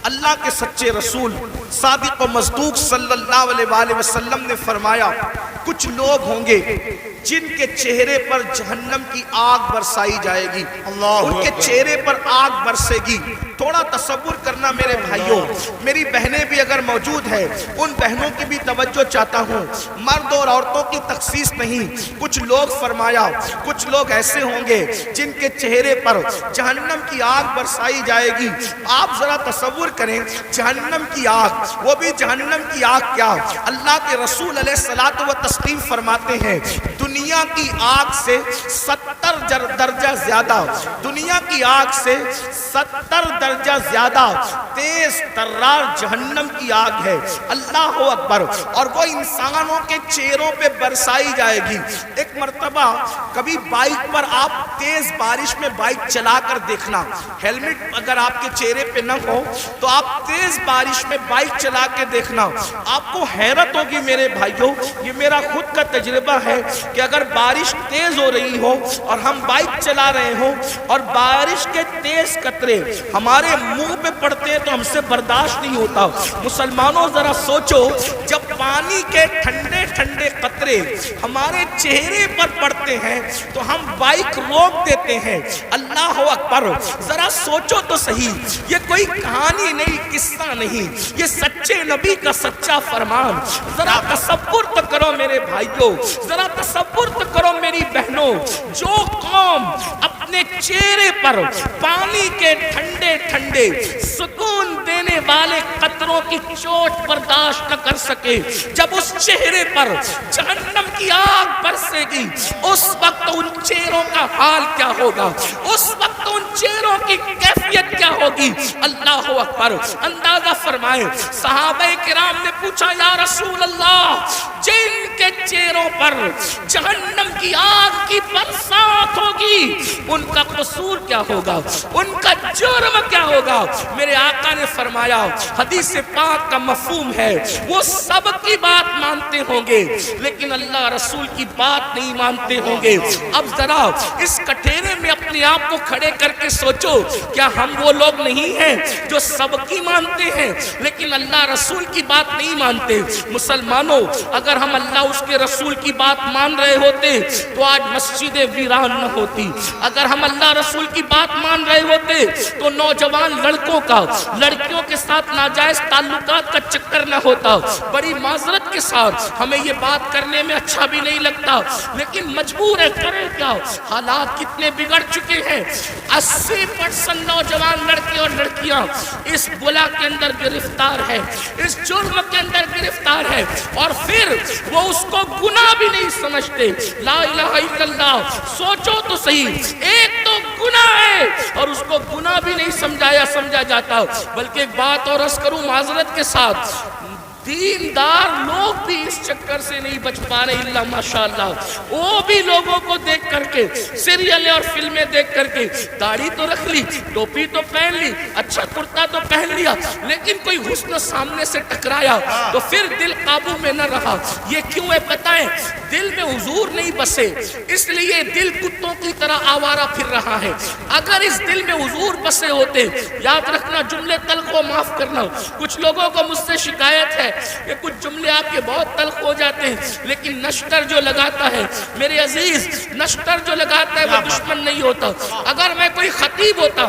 اللہ کے سچے رسول صادق و مصدوق صلی اللہ علیہ وآلہ وسلم نے فرمایا کچھ لوگ ہوں گے جن کے چہرے پر جہنم کی آگ برسائی جائے گی، ان کے چہرے پر آگ برسے گی۔ تھوڑا تصور کرنا میرے بھائیوں، میری بہنیں بھی اگر موجود ہیں ان بہنوں کی بھی توجہ چاہتا ہوں، مرد اور عورتوں کی تخصیص نہیں۔ کچھ لوگ فرمایا کچھ لوگ ایسے ہوں گے جن کے چہرے پر جہنم کی آگ برسائی جائے گی۔ آپ ذرا تصور کریں جہنم کی آگ، وہ بھی جہنم کی آگ کیا، اللہ کے رسول علیہ الصلوۃ والتسلیم فرماتے ہیں دنیا کی آگ سے 70 درجہ زیادہ، دنیا کی آگ سے 70 درجہ زیادہ تیز ترار جہنم کی آگ ہے۔ اللہ اکبر، اور وہ انسانوں کے چہروں پہ برسائی جائے گی۔ ایک مرتبہ کبھی بائک پر آپ تیز بارش میں بائک چلا کر دیکھنا، ہیلمٹ اگر آپ کے چہرے پہ نہ ہو تو آپ تیز بارش میں بائک چلا کے دیکھنا، آپ کو حیرت ہوگی میرے بھائیوں، یہ میرا خود کا تجربہ ہے کہ اگر بارش تیز ہو رہی ہو اور ہم بائک چلا رہے ہوں اور بارش کے تیز قطرے ہمارے منہ پہ پڑتے ہیں تو ہم سے برداشت نہیں ہوتا۔ مسلمانوں ذرا سوچو، جب پانی کے ٹھنڈے ٹھنڈے قطرے ہمارے چہرے پر پڑتے ہیں تو ہم بائک روک دیتے ہیں۔ اللہ اکبر، ذرا سوچو تو صحیح، یہ کوئی کہانی نہیں، قصہ نہیں، یہ سچے نبی کا سچا فرمان۔ ذرا تصور تو کرو میرے بھائیوں، ذرا تصور تو کرو میری بہنوں، جو قوم اپنے چہرے پر پانی کے ٹھنڈے ٹھنڈے سکون دینے والے قطروں کی چوٹ برداشت نہ کر سکے، جب اس چہرے پر جہنم کی آگ برسے گی اس وقت ان چہروں کا حال کیا ہوگا، اس وقت ان چہروں کی کیفیت کیا ہوگی۔ اللہ اکبر، اندازہ فرمائے، صحابہ کرام نے پوچھا یا رسول اللہ، جن کے چہروں پر جہنم کی آگ کی برسات ہوگی ان کا قصور کیا ہوگا، ان کا جرم کیا ہوگا؟ میرے آقا نے فرمایا، حدیث پاک کا مفہوم ہے وہ سب کی بات مانتے ہوں گے لیکن اللہ رسول کی بات نہیں مانتے ہوں گے۔ اب ذرا اس کٹھیرے میں اپنے آپ کو کھڑے کر کے سوچو، کیا ہم وہ لوگ نہیں ہیں جو سب کی مانتے ہیں لیکن اللہ رسول کی بات نہیں مانتے؟ مسلمانوں، اگر ہم اللہ اس کے رسول کی بات مان رہے ہوتے تو آج مسجدیں ویران نہ ہوتی، اگر ہم اللہ رسول کی بات مان رہے ہوتے تو نوجوان لڑکوں کا لڑکیوں کے ساتھ ناجائز تعلقات کا چکر نہ ہوتا۔ بڑی معذرت کے ساتھ ہمیں یہ بات کرنے میں اچھا بھی نہیں لگتا لیکن مجبور ہے، کریں کیا، حالات کتنے بگڑ چکے ہیں۔ 80% نوجوان لڑکے اور لڑکیاں اس بلا کے اندر گرفتار ہے، اس جرم کے اندر گرفتار ہے، اور پھر وہ اس کو گناہ بھی نہیں سمجھتے۔ لا الہ الا اللہ، سوچو تو صحیح، ایک تو گناہ ہے اور اس کو گناہ بھی نہیں سمجھا جاتا، بلکہ ایک بات اور عرض کروں معذرت کے ساتھ، دیندار لوگ بھی اس چکر سے نہیں بچ پا رہے الا ماشاءاللہ۔ وہ بھی لوگوں کو دیکھ کر کے، سیریلیں اور فلمیں دیکھ کر کے، داڑھی تو رکھ لی، ٹوپی تو پہن لی، اچھا کرتا تو پہن لیا، لیکن کوئی حسن سامنے سے ٹکرایا تو پھر دل قابو میں نہ رہا۔ یہ کیوں ہے بتائیں؟ دل میں حضور نہیں بسے، اس لیے دل کتوں کی طرح آوارہ پھر رہا ہے۔ اگر اس دل میں حضور بسے ہوتے، یاد رکھنا جملے تلخ کو معاف کرنا، کچھ لوگوں کو مجھ سے شکایت ہے کہ کچھ جملے آپ کے بہت تلخ ہو جاتے ہیں، لیکن نشتر جو لگاتا ہے میرے عزیز، نشتر جو لگاتا ہے وہ دشمن نہیں ہوتا۔ اگر میں کوئی خطیب ہوتا،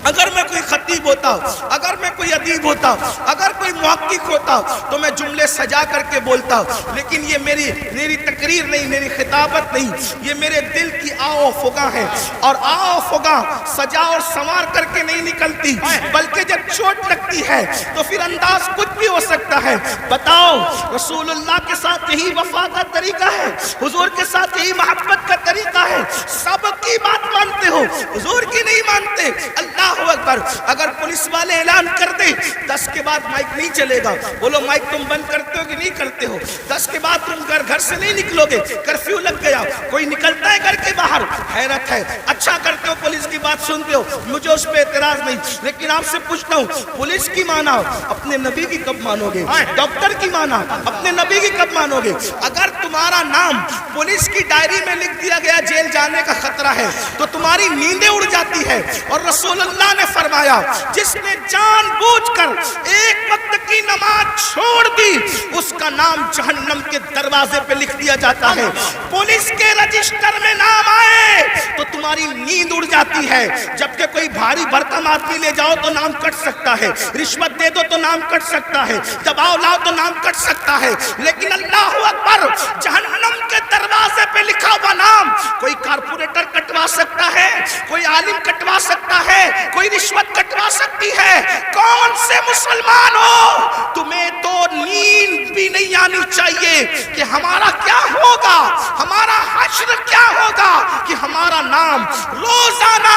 اگر میں کوئی خطیب ہوتا، اگر میں کوئی ادیب ہوتا، اگر کوئی محقق ہوتا تو میں جملے سجا کر کے بولتا، لیکن یہ میری تقریر نہیں، میری خطابت نہیں، یہ میرے دل کی آو فغاں ہے، اور آو فغاں سجا اور سنوار کر کے نہیں نکلتی، بلکہ جب چوٹ لگتی ہے تو پھر انداز کچھ بھی ہو سکتا ہے۔ بتاؤ، رسول اللہ کے ساتھ یہی وفا کا طریقہ ہے، حضور کے ساتھ یہی محبت کا طریقہ ہے، سب کی بات مانتے ہو، حضور کی نہیں مانتے۔ اللہ اکبر، اگر پولیس والے اعلان کر دیں 10 کے بعد مائک نہیں چلے گا، بولو مائک تم بند کرتے ہو کہ نہیں کرتے ہو؟ 10 کے بعد تم گھر سے نہیں نکلو گے، کرفیو لگ گیا، کوئی نکلتا ہے گھر کے باہر؟ حیرت ہے، اچھا کرتے ہو پولیس کی بات سنتے ہو، مجھے اس پہ اعتراض نہیں، لیکن آپ سے پوچھتا ہوں، پولیس کی مانا اپنے نبی کی کب مانو گے؟ ڈاکٹر کی مانا اپنے نبی کی کب مانو گے؟ اگر تمہارا نام پولیس کی ڈائری میں لکھ دیا گیا جیل جانے کا خطرہ ہے تو تمہاری نیندیں اڑ جاتی ہے، اور رسول اللہ نے فرمایا جس نے جان بوجھ بوجھ کر ایک وقت کی نماز چھوڑ دی، اس کا نام جہنم کے دروازے پہ لکھ دیا جاتا ہے۔ پولیس کے رجسٹر میں نام آئے تو تمہاری نیند اڑ جاتی ہے، جبکہ کوئی بھاری بھرکم آدمی لے جاؤ تو نام کٹ سکتا ہے، رشوت دے دو تو نام کٹ سکتا ہے، دباؤ لاؤ تو نام کٹ سکتا ہے، لیکن اللہ اکبر، جہنم کے دروازے پہ لکھا ہوا نام کوئی کارپوریٹر کٹوا سکتا ہے، کوئی عالم کٹوا سکتا ہے، کوئی رشوت کٹوا سکتی ہے۔ کون سے مسلمان ہو، تمہیں تو نیند بھی نہیں آنی چاہیے کہ ہمارا کیا ہوگا، ہمارا حشر کیا ہوگا، کہ ہمارا نام روزانہ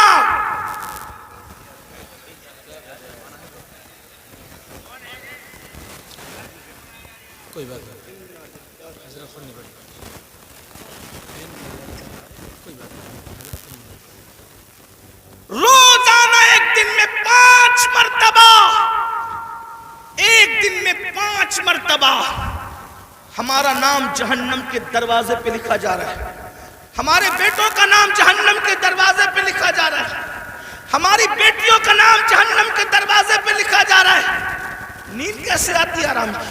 کوئی بات نہیں، روزانہ ایک دن میں 5 مرتبہ، ایک دن میں 5 مرتبہ ہمارا نام جہنم کے دروازے پہ لکھا جا رہا ہے، ہمارے بیٹوں کا نام جہنم کے دروازے پہ لکھا جا رہا ہے، ہماری بیٹیوں کا نام جہنم کے دروازے پہ لکھا جا رہا ہے۔ نیند کیسے آتی ہے آرام کی؟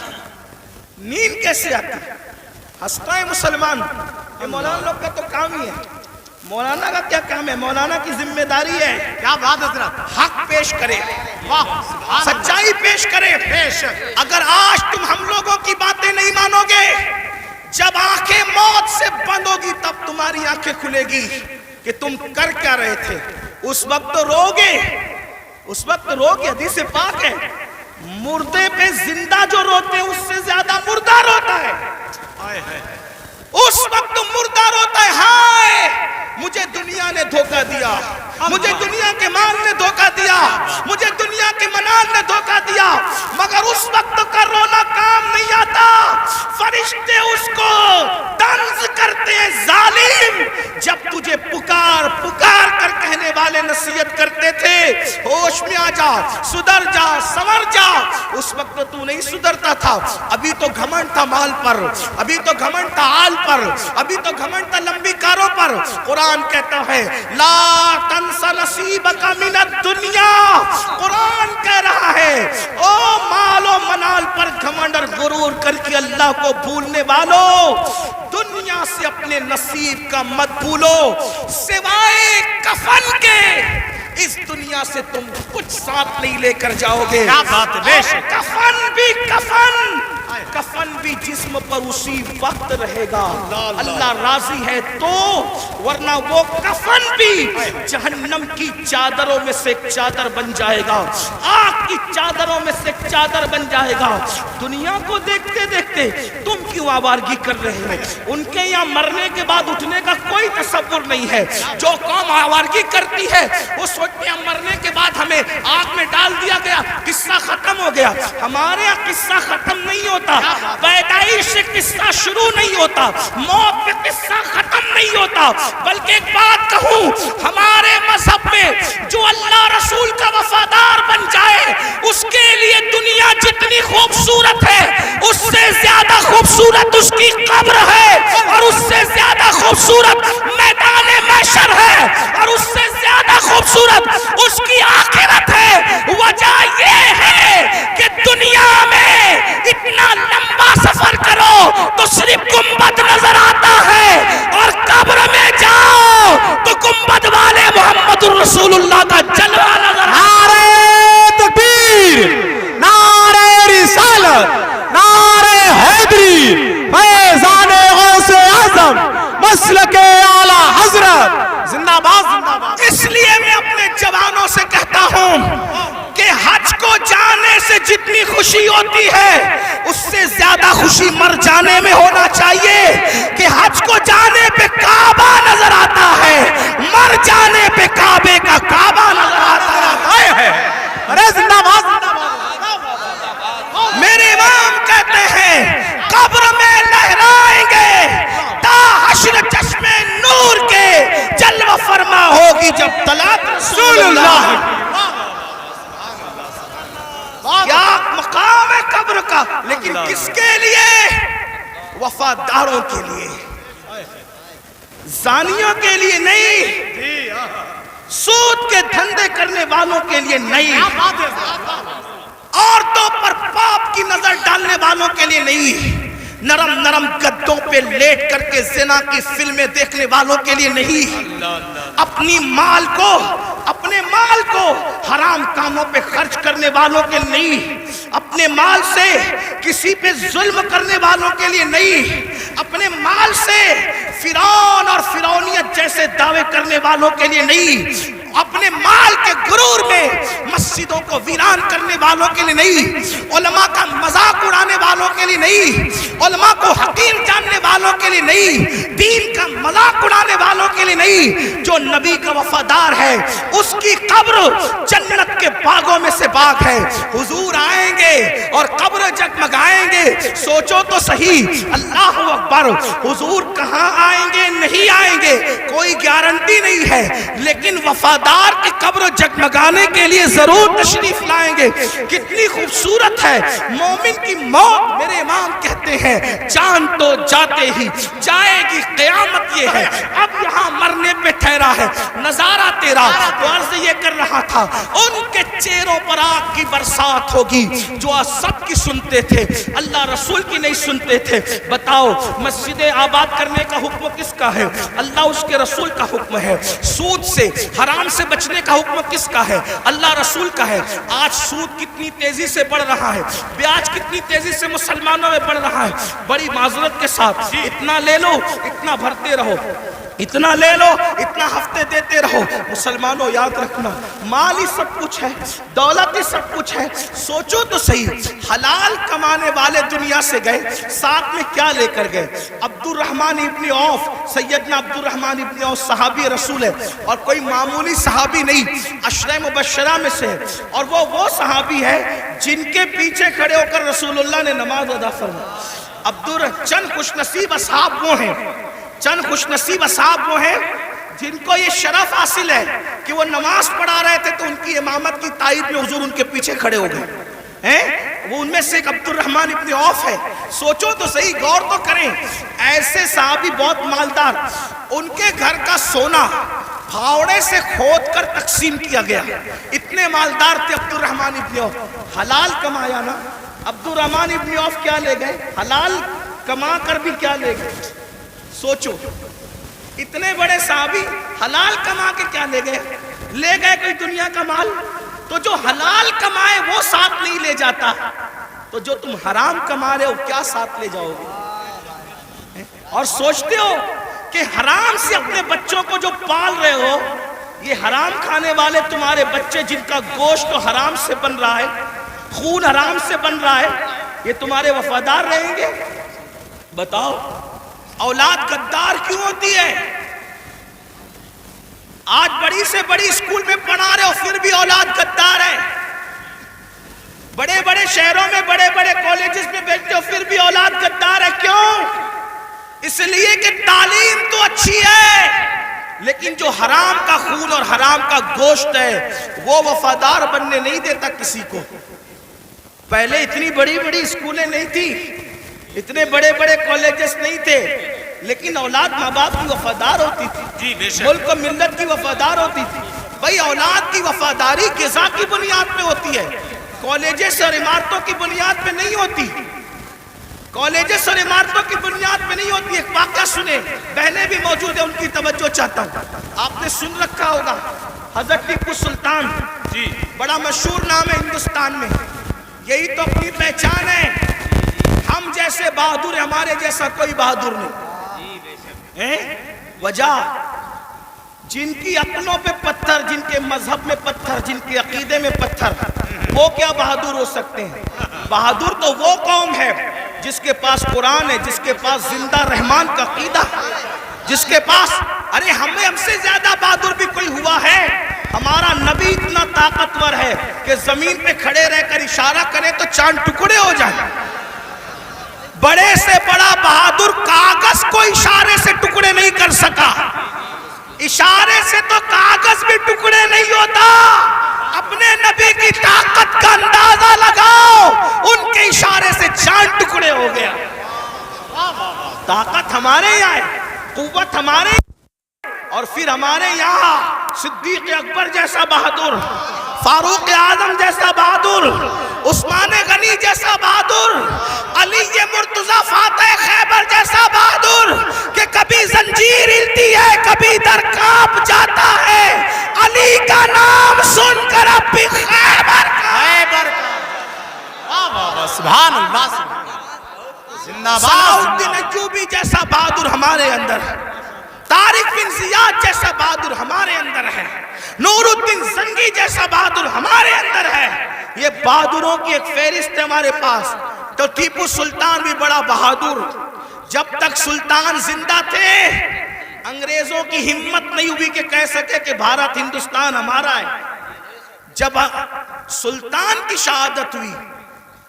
نیند کیسے آتی ہے؟ ہنستا ہے مسلمان، یہ مولانا لوگ کا تو کام ہی ہے۔ مولانا کا کیا کام ہے؟ مولانا کی ذمہ داری ہے کیا بات ہے، حق پیش کرے، واہ، سچائی پیش کرے۔ اگر آج تم ہم لوگوں کی باتیں نہیں مانو گے، جب آنکھیں موت سے بند ہوگی تب تمہاری آنکھیں کھلے گی کہ تم کر کیا رہے تھے۔ اس وقت روگے، اس وقت روگے۔ حدیث پاک ہے، مردے پہ زندہ جو روتے ہیں اس سے زیادہ مردہ روتا ہے۔ اس وقت مردہ روتا ہے، ہائے مجھے دنیا نے دھوکہ دیا، مجھے دنیا کے مال نے دھوکہ دیا، مجھے دنیا کے منال نے دھوکہ دیا۔ مگر اس وقت کا رونا کام نہیں آتا، فرشتے اس کو طنز کرتے ہیں، ظالم، جب تجھے پکار پکار کر کہنے والے نصیحت کرتے تھے ہوش میں آ جا، سدھر جا، سنور جا، اس وقت تو نہیں سدھرتا تھا۔ ابھی تو گھمنڈ تھا مال پر، ابھی تو گھمنڈ تھا آل پر، ابھی تو گھمنڈ تھا لمبی کاروں پر۔ قرآن کہتا ہے لا تنس نصیبک من الدنیا، قرآن کہہ رہا ہے او مال و منال پر گھمنڈ اور غرور کر کے اللہ کو بھولنے والوں، دنیا سے اپنے نصیب کا مت بھولو، سوائے کفن کے اس دنیا سے تم کچھ ساتھ نہیں لے کر جاؤ گے۔ کیا بات ہے، بے شک۔ کفن بھی کفن، کفن بھی جسم پر اسی وقت رہے گا، اللہ راضی ہے تو، ورنہ وہ کفن بھی جہنم کی چادروں میں سے ایک چادر بن جائے گا، آگ کی چادروں میں سے ایک چادر بن جائے گا۔ دنیا کو دیکھتے دیکھتے تم کیوں آوارگی کر رہے ہو؟ ان کے یہاں مرنے کے بعد اٹھنے کا کوئی تصور نہیں ہے۔ جو قوم آوارگی کرتی ہے وہ سوچتے ہیں مرنے کے بعد ہمیں آگ میں ڈال دیا گیا، قصہ ختم ہو گیا۔ ہمارے یہاں قصہ ختم نہیں ہوتا، پیدائش سے قصہ شروع نہیں ہوتا، موت پہ قصہ ختم نہیں ہوتا۔ بلکہ ایک بات کہوں، ہمارے مذہب میں جو اللہ رسول کا وفادار بن جائے اس کے لیے دنیا جتنی خوبصورت ہے اس سے زیادہ خوبصورت اس کی قبر ہے، اور اس سے زیادہ خوبصورت میدان محشر ہے، اور اس سے زیادہ خوبصورت اس کی آخرت ہے۔ وجہ یہ ہے کہ دنیا میں اتنا لمبا سفر کرو تو صرف گنبد نظر آتا ہے، اور قبر میں جاؤ تو گنبد والے محمد الرسول اللہ کا جلوہ نظر آتا ہے۔ نعرہ تکبیر، نعرہ رسالت، نعرہ حیدری، فیضان غوث اعظم، مسلک اعلی حضرت، زندہ باد زندہ باد۔ اس لیے میں اپنے جوانوں سے کہتا ہوں کہ حج کو جانے سے جتنی خوشی ہوتی ہے اس سے زیادہ خوشی مر جانے میں ہونا چاہیے، کہ حج کو جانے پہ کعبہ نظر آتا ہے، مر جانے پہ کعبے کا کعبہ نظر آتا ہے۔ ارے زندہ باد زندہ باد۔ میرے امام کہتے ہیں قبر میں لہرائیں گے تا حشر چشم نور کے، جلوہ فرما ہوگی جب طلعت رسول اللہ۔ کیا مقام ہے قبر کا، لیکن کس کے لیے؟ وفاداروں کے لیے، زانیوں کے لیے نہیں، سود کے دھندے کرنے والوں کے لیے نہیں، نہیں، نرم نرم گدوں پہ لیٹ کر کے زنا کی فلمیں دیکھنے والوں کے لیے نہیں، اپنے مال کو حرام کاموں پہ خرچ کرنے والوں کے لیے نہیں، اپنے مال سے کسی پہ ظلم کرنے والوں کے لیے نہیں، اپنے مال سے فرعون اور فرعونیت جیسے دعوے کرنے والوں کے لیے نہیں، اپنے مال کے غرور میں مسجدوں کو ویران کرنے والوں کے لیے نہیں، علماء کا مذاق اڑانے والوں کے لیے نہیں، علماء کو حقیر جاننے والوں کے لیے نہیں، دین کا مذاق اڑانے والوں کے لیے نہیں۔ جو نبی کا وفادار ہے اس کی قبر جنت کے باغوں میں سے باغ ہے۔ حضور آئیں گے اور قبر جگمگائیں گے، سوچو تو صحیح، اللہ اکبر، حضور کہاں آئیں گے نہیں آئیں گے کوئی گارنٹی نہیں ہے، لیکن وفادار کی قبر جگمگانے کے لیے ضرور تشریف لائیں گے۔ کتنی خوبصورت ہے مومن کی موت، میرے امام کہتے ہیں جان تو جاتے ہی جائے گی قیامت، یہ ہے اب یہاں مرنے پہ ٹھہرا ہے نظارہ تیرا۔ تو عرض یہ کر رہا تھا ان کے چہروں پر آگ کی برسات ہوگی جو سب کی سنتے تھے، اللہ رسول کی نہیں سنتے تھے۔ بتاؤ مسجد آباد کرنے کا حکم کس کا ہے؟ اللہ اس کے رسول کا حکم ہے۔ سود سے حرام سے بچنے کا حکم کس کا ہے؟ اللہ رسول کا ہے۔ آج سود کتنی تیزی سے بڑھ رہا ہے، بیاج کتنی تیزی سے مسلمانوں میں بڑھ رہا ہے، بڑی معذرت کے ساتھ اتنا لے لو اتنا بھرتے رہو، اتنا لے لو اتنا ہفتے دیتے رہو۔ مسلمانوں یاد رکھنا مال ہی سب کچھ ہے، دولت ہی سب کچھ ہے۔ سوچو تو صحیح، حلال کمانے والے دنیا سے گئے، ساتھ میں کیا لے کر گئے؟ عبد الرحمن ابن عوف، سیدنا عبد الرحمن ابن عوف صحابی رسول ہے، اور کوئی معمولی صحابی نہیں، عشرہ مبشرہ میں سے، اور وہ صحابی ہے جن کے پیچھے کھڑے ہو کر رسول اللہ نے نماز ادا فرمائی۔ چند خوش نصیب اصحاب وہ ہیں، چند خوش نصیب اصحاب وہ ہیں جن کو یہ شرف حاصل ہے کہ وہ نماز پڑھا رہے تھے تو ان کی امامت کی تائید میں حضور ان کے پیچھے کھڑے ہو گئے ہیں۔ وہ ان میں سے ایک عبد الرحمن ابن عوف ہے۔ سوچو تو صحیح، غور تو کریں، ایسے صحابی بہت مالدار، ان کے گھر کا سونا پھاوڑے سے کھود کر تقسیم کیا گیا، اتنے مالدار تھے عبد الرحمن ابن عوف۔ حلال کمایا نا، عبد الرحمن ابن عوف کیا لے گئے؟ حلال کما کر بھی کیا لے گئے؟ سوچو، اتنے بڑے صحابی حلال کما کے کیا لے گئے؟ لے گئے کوئی دنیا کا مال؟ تو جو حلال کمائے وہ ساتھ نہیں لے جاتا، تو جو تم حرام کما رہے ہو کیا ساتھ لے جاؤ گے؟ اور سوچتے ہو کہ حرام سے اپنے بچوں کو جو پال رہے ہو، یہ حرام کھانے والے تمہارے بچے جن کا گوشت حرام سے بن رہا ہے، خون حرام سے بن رہا ہے، یہ تمہارے وفادار رہیں گے؟ بتاؤ، اولاد غدار کیوں ہوتی ہے؟ آج بڑی سے بڑی اسکول میں پڑھا رہے ہو پھر بھی اولاد غدار ہے، بڑے بڑے شہروں میں بڑے بڑے کالجز میں بیٹھتے ہو پھر بھی اولاد غدار ہے۔ کیوں؟ اس لیے کہ تعلیم تو اچھی ہے، لیکن جو حرام کا خون اور حرام کا گوشت ہے وہ وفادار بننے نہیں دیتا کسی کو۔ پہلے اتنی بڑی بڑی اسکولیں نہیں تھی، اتنے بڑے بڑے کالجز نہیں تھے، لیکن اولاد ماں باپ کی وفادار ہوتی تھی، ملک و ملت کی وفادار ہوتی تھی۔ بھائی اولاد کی وفاداری غذا کی بنیاد پہ ہوتی ہے، کالجز اور عمارتوں کی بنیاد پہ نہیں ہوتی، کالجز اور عمارتوں کی بنیاد پہ نہیں ہوتی۔ ایک واقعہ سنیں، بہنیں بھی موجود ہیں، ان کی توجہ چاہتا ہوں۔ آپ نے سن رکھا ہوگا حضرت ٹیپو سلطان، بڑا مشہور نام ہے ہندوستان میں، یہی تو اپنی پہچان ہے، ہم جیسے بہادر، ہمارے جیسا کوئی بہادر نہیں۔ وجہ جن کی عقلوں پہ پتھر، جن کے مذہب میں پتھر، جن کے عقیدے میں پتھر، وہ کیا بہادر ہو سکتے ہیں؟ بہادر تو وہ قوم ہے جس کے پاس قرآن ہے، جس کے پاس زندہ رحمان کا عقیدہ، جس کے پاس، ارے ہم سے زیادہ بہادر بھی کوئی ہوا ہے؟ ہمارا نبی اتنا طاقتور ہے کہ زمین پہ کھڑے رہ کر اشارہ کرے تو چاند ٹکڑے ہو جائیں۔ بڑے سے بڑا بہادر کاغذ کو اشارے سے ٹکڑے نہیں کر سکا، اشارے سے تو کاغذ بھی ٹکڑے نہیں ہوتا۔ اپنے نبی کی طاقت کا اندازہ لگاؤ، ان کے اشارے سے چاند ٹکڑے ہو گیا۔ طاقت ہمارے یہاں ہے، قوت ہمارے، اور پھر ہمارے یہاں صدیق اکبر جیسا بہادر، فاروق اعظم جیسا بہادر، عثمان غنی جیسا بہادر، علی مرتضی علی در کانپ جاتا ہے، علی کا نام سن کر اب بھی خیبر سبحان اللہ زندہ صلاح باد الدین ایوبی جیسا بہادر ہمارے اندر ہے، طارق بن زیاد جیسا بہادر ہمارے اندر ہے، نور الدین زنگی جیسا بہادر ہمارے اندر ہے۔ یہ بہادروں کی ایک فہرست ہے ہمارے پاس۔ تو ٹیپو سلطان بھی بڑا بہادر، جب تک سلطان زندہ تھے انگریزوں کی ہمت نہیں ہوئی کہ کہہ سکے کہ بھارت ہندوستان ہمارا ہے۔ جب سلطان کی شہادت ہوئی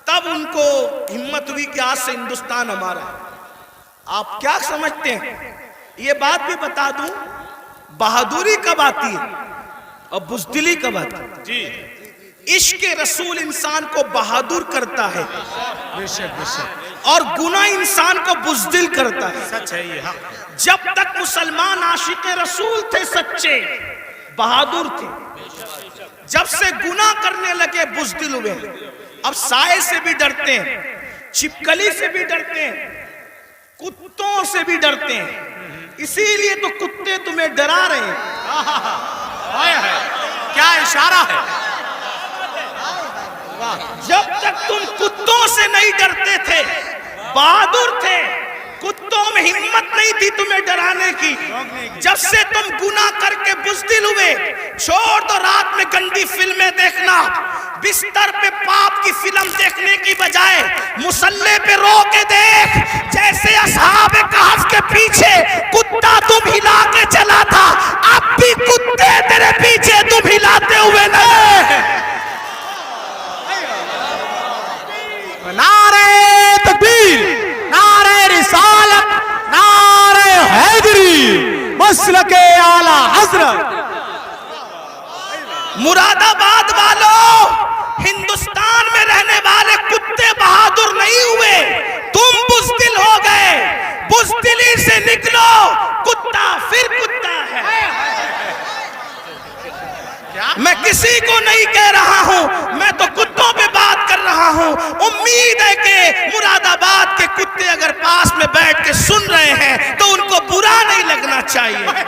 تب ان کو ہمت ہوئی کہ آج سے ہندوستان ہمارا ہے۔ آپ کیا سمجھتے ہیں؟ یہ بات بھی بتا دوں، بہادری کب آتی ہے اور بزدلی کب آتی ہے؟ جی عشق رسول انسان کو بہادر کرتا ہے بے شک بے شک اور گناہ انسان کو بزدل کرتا ہے۔ سچ ہے یہ حق جب تک مسلمان عاشق رسول تھے، سچے بہادر تھے، جب سے گناہ کرنے لگے بزدل ہوئے۔ اب سائے سے بھی ڈرتے ہیں، چھپکلی سے بھی ڈرتے ہیں، کتوں سے بھی ڈرتے ہیں۔ اسی لیے تو کتے تمہیں ڈرا رہے ہیں۔ کیا اشارہ ہے جب تک تم کتوں سے نہیں ڈرتے تھے، بہادر تھے، کتوں میں ہمت نہیں تھی تمہیں ڈرانے کی۔ جب سے تم گناہ کر کے بزدل ہوئے، چھوڑ دو رات میں گندی فلمیں دیکھنا، بستر پہ پاپ کی فلم دیکھنے کی بجائے مصلے پہ رو کے دیکھ، جیسے اصحاب کہف کے پیچھے کتا تم ہلا کے چلا تھا، اب بھی کتے تیرے پیچھے تم ہلاتے ہوئے نہیں۔ نعرہ تکبیر، نعرہ رسالت، نعرہ حیدری، مسلک اعلی حضرت۔ مراد آباد والوں، ہندوستان میں رہنے والے کتے بہادر نہیں ہوئے، تم بزدل ہو گئے۔ بزدلی سے نکلو، کتا پھر کتا ہے۔ میں کسی کو نہیں کہہ رہا ہوں، میں تو کتوں پہ بات کر رہا ہوں۔ امید ہے کہ مراد آباد کے کتے اگر پاس میں بیٹھ کے سن رہے ہیں تو ان کو برا نہیں لگنا چاہیے۔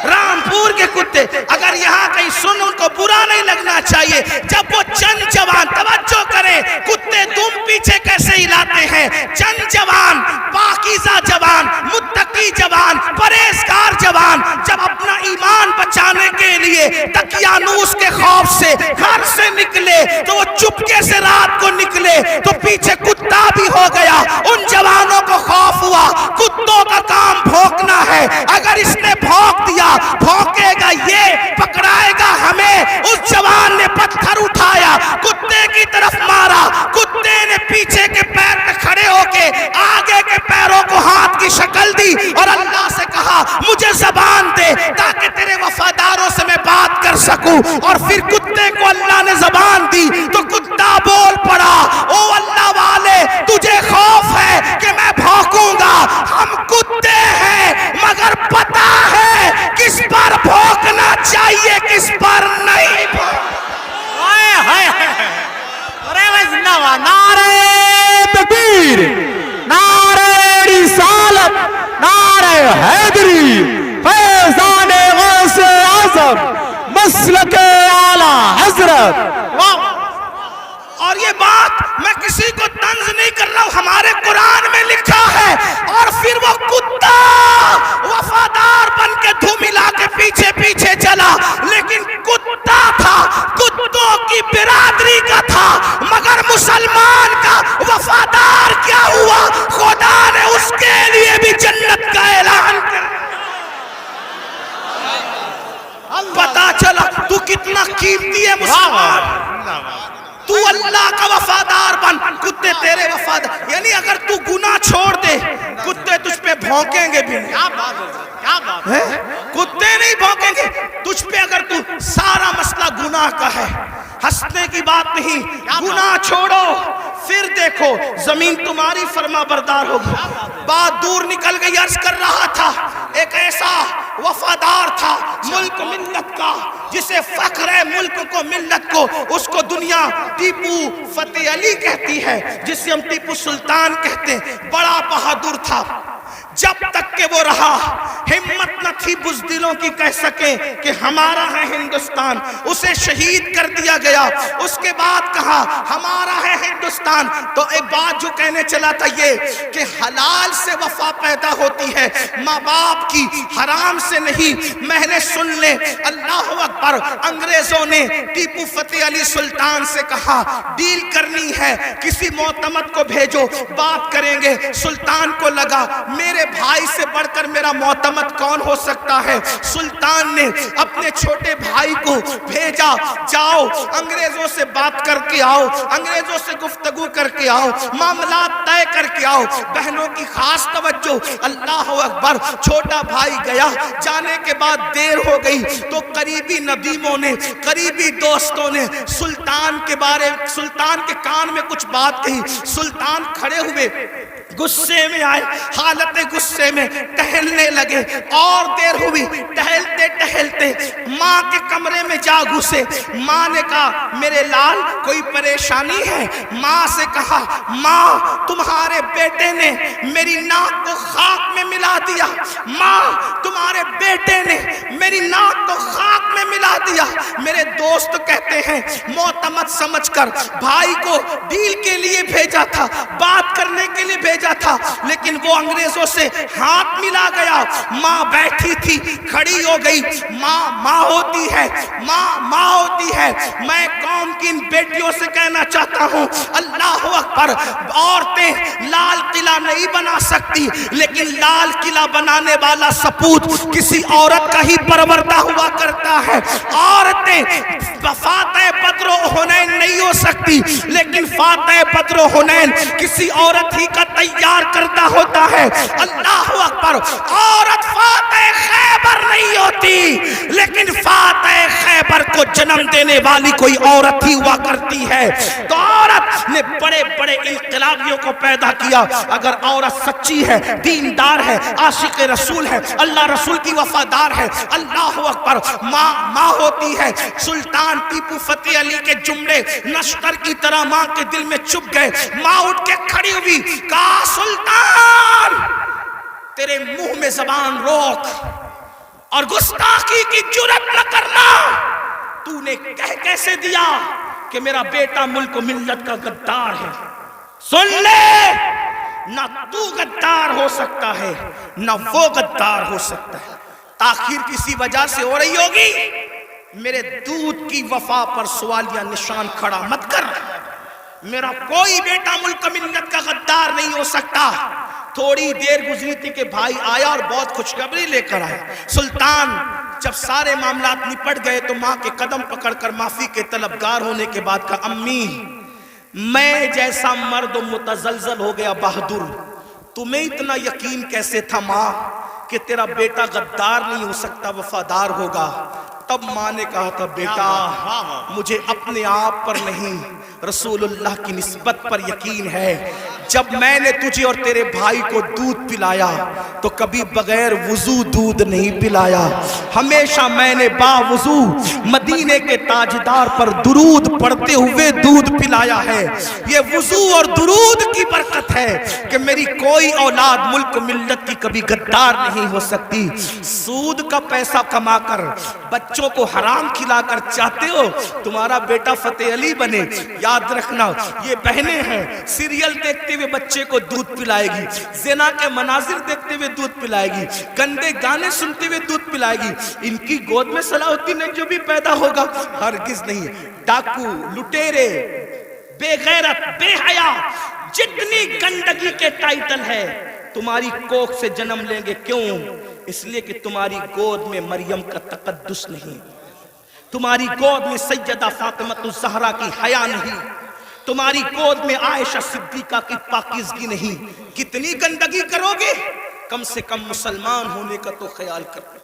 رامپور کے کتے اگر یہاں کہیں سن، ان کو برا نہیں لگنا چاہیے۔ جب وہ چند جوان، توجہ کریں، کتے تم پیچھے کیسے ہلاتے ہیں؟ چند جوان، پاکیزہ جوان، متقی جوان، پرہیزگار جوان جب اپنا ایمان بچانے کے لیے دقیانوس کے خوف سے گھر سے نکلے تو وہ چپکے سے رات کو نکلے تو پیچھے کتا بھی ہو گیا۔ ان جوانوں کو خوف ہوا، کتوں کا کام بھونکنا ہے، اگر اس نے بھونک دیا بھونکے گا یہ، پکڑائے گا ہمیں۔ اس جوان نے پتھر اٹھایا، کتے کی طرف مارا، کتے نے پیچھے کے پیر پہ کھڑے ہو کے آگے کے پیروں کو ہاتھ کی شکل دی اور اللہ سے کہا مجھے زبان دے تاکہ تیرے وفاداروں سے میں بات کر سکوں۔ اور پھر کتے کو اللہ نے زبان دی تو کتا بول پڑا، او اللہ والے تجھے خوف ہے کہ میں بھونکوں گا؟ ہم کتے ہیں مگر پتا ہے کس پر بھونکنا چاہیے کس پر نہیں۔ نعرہ تکبیر، نعرہ رسالت، نعرہ حیدری، فیضان غوث اعظم، مسلک اعلی حضرت۔ اور یہ بات میں کسی کو طنز نہیں کر رہا ہوں، ہمارے قرآن میں لکھا ہے۔ اور پھر وہ کتا وفادار بن کے دھوم ملا کے پیچھے پیچھے چلا، لیکن کتا تھا، کتوں کی برادری کا تھا، مگر مسلمان کا وفادار کیا ہوا؟ خدا نے اس کے لیے بھی جنت کا اعلان کر دیا۔ پتا چلا تو کتنا قیمتی ہے مسلمان۔ تو اللہ کا وفادار بن، کتے تیرے وفادار، یعنی اگر تو گناہ چھوڑ دے کتے تجھ پہ بھونکیں گے بھی نہیں۔ کتے نہیں بھونکیں گے تجھ پہ اگر تو سارا مسئلہ گناہ کا ہے۔ ہنسنے کی بات نہیں، گناہ چھوڑو پھر دیکھو زمین تمہاری فرما بردار ہوگی۔ بات دور نکل گئی، عرض کر رہا تھا ایک ایسا وفادار تھا ملک ملت کا، جسے فخر ہے ملک کو ملت کو، اس کو دنیا ٹیپو فتح علی کہتی ہے، جسے ہم ٹیپو سلطان کہتے ہیں۔ بڑا بہادر تھا، جب تک کہ وہ رہا ہمت نہ تھی بزدلوں کی کہہ سکیں کہ ہمارا ہے ہندوستان. اسے شہید کر دیا گیا. اس کے بعد کہا ہمارا ہے ہندوستان. تو ایک بات جو کہنے چلا تھا یہ کہ حلال سے وفا پیدا ہوتی ہے, ماں باپ کی, حرام سے نہیں. میں نے سن لے, اللہ اکبر. انگریزوں نے ٹیپو فتح علی سلطان سے کہا ڈیل کرنی ہے, کسی معتمد کو بھیجو, بات کریں گے. سلطان کو لگا میرے بھائی سے بڑھ کر میرا معتمد کون ہو سکتا ہے. سلطان نے اپنے چھوٹے بھائی کو بھیجا, جاؤ انگریزوں سے بات کر کے آؤ, انگریزوں سے گفتگو کر کے آؤ, معاملات طے کر کے آؤ. بہنوں کی خاص توجہ, اللہ اکبر. چھوٹا بھائی گیا, جانے کے بعد دیر ہو گئی تو قریبی ندیموں نے, قریبی دوستوں نے سلطان کے کان میں کچھ بات کہی. سلطان کھڑے ہوئے, غصے میں آئے, حالت غصے میں ٹہلنے لگے. اور دیر ہوئی, ٹہلتے ٹہلتے ماں کے کمرے میں جا گھسے. ماں نے کہا میرے لال کوئی پریشانی ہے؟ ماں سے کہا ماں تمہارے بیٹے نے میری ناک کو خاک میں ملا دیا. ماں تمہارے بیٹے نے میری ناک کو خاک میں ملا دیا. میرے دوست کہتے ہیں معتمد سمجھ کر بھائی کو ڈیل کے لیے بھیجا تھا, بات کرنے کے لیے بھیجا تھا, لیکن وہ انگریزوں سے ہاتھ ملا گیا. ماں بیٹھی تھی, کھڑی ہو گئی. ماں ہوتی ہے, ماں ہوتی ہے. میں قوم کی ان بیٹیوں سے کہنا چاہتا ہوں, اللہ اکبر. عورتیں لال قلعہ نہیں بنا سکتی, لیکن لال قلعہ بنانے والا سپوت کسی عورت کا ہی پروردہ ہوا کرتا ہے. عورتیں فاتح بدر و حنین نہیں ہو سکتی, لیکن فاتح بدر و حنین کسی عورت ہی کا تیار کرتا ہوتا ہے. اللہ اکبر. عورت فاتح خیبر نہیں ہوتی, لیکن فاتح خیبر کو جنم دینے والی کوئی عورت ہی ہوا کرتی ہے. تو عورت نے بڑے بڑے انقلابیوں کو پیدا کیا. اگر عورت سچی ہے, دیندار ہے, عاشق رسول ہے, اللہ رسول کی وفادار ہے, اللہ اکبر, ماں ہوتی ہے. سلطان ٹیپو فتح علی کے جملے نشتر کی طرح ماں کے دل میں چپ گئے. ماں اٹھ کے کھڑی ہوئی, کہا سلطان تیرے منہ میں زبان روک اور گستاخی کی جرات نہ کرنا. تو نے کہہ کیسے دیا کہ میرا بیٹا ملک و ملت کا غدار ہے؟ سن لے, نہ تو غدار ہو سکتا ہے نہ وہ غدار ہو سکتا ہے. تاخیر کسی وجہ سے ہو رہی ہوگی, میرے دودھ کی وفا پر سوالیہ نشان کھڑا مت کر. میرا کوئی بیٹا ملک ملت کا غدار نہیں ہو سکتا. تھوڑی دیر گزری تھی کہ بھائی آیا اور بہت خوشخبری لے کر آیا. سلطان جب سارے معاملات نپٹ گئے تو ماں کے قدم پکڑ کر معافی کے طلبگار ہونے کے بعد کہا امی میں جیسا مرد متزلزل ہو گیا بہادر, تمہیں اتنا یقین کیسے تھا ماں کہ تیرا بیٹا غدار نہیں ہو سکتا, وفادار ہوگا؟ تب ماں نے کہا تھا بیٹا مجھے اپنے آپ پر نہیں رسول اللہ کی نسبت پر یقین ہے. جب میں نے تجھے اور تیرے بھائی کو دودھ پلایا تو کبھی بغیر وضو دودھ نہیں پلایا. ہمیشہ میں نے باوضو مدینے کے تاجدار پر درود پڑھتے ہوئے دودھ پلایا ہے. یہ وضو اور درود کی برکت ہے کہ میری کوئی اولاد ملک ملت کی کبھی غدار نہیں ہو سکتی. سود کا پیسہ کما کر بچوں کو حرام کھلا کر چاہتے ہو تمہارا بیٹا فتح علی بنے؟ یاد رکھنا یہ بہنیں ہیں, سیریل دیکھتے ہوئے بچے کو دودھ پلائے گی, زنا کے مناظر دیکھتے ہوئے دودھ پلائے گی, گندے گانے سنتے ہوئے دودھ پلائے گی. ان کی گود میں صلاح الدین جو بھی پیدا ہوگا ہرگز نہیں. ڈاکو, لٹیرے, بے غیرت, بے حیا, جتنی گندگی کے ٹائٹل ہے تمہاری کوکھ سے جنم لیں گے. کیوں؟ اس لیے کہ تمہاری گود میں مریم کا تقدس نہیں, تمہاری گود میں سیدہ فاطمہ الزہرا کی حیا نہیں, تمہاری گود میں عائشہ صدیقہ کی پاکیزگی نہیں. کتنی گندگی کرو گے؟ کم سے کم مسلمان ہونے کا تو خیال کرو.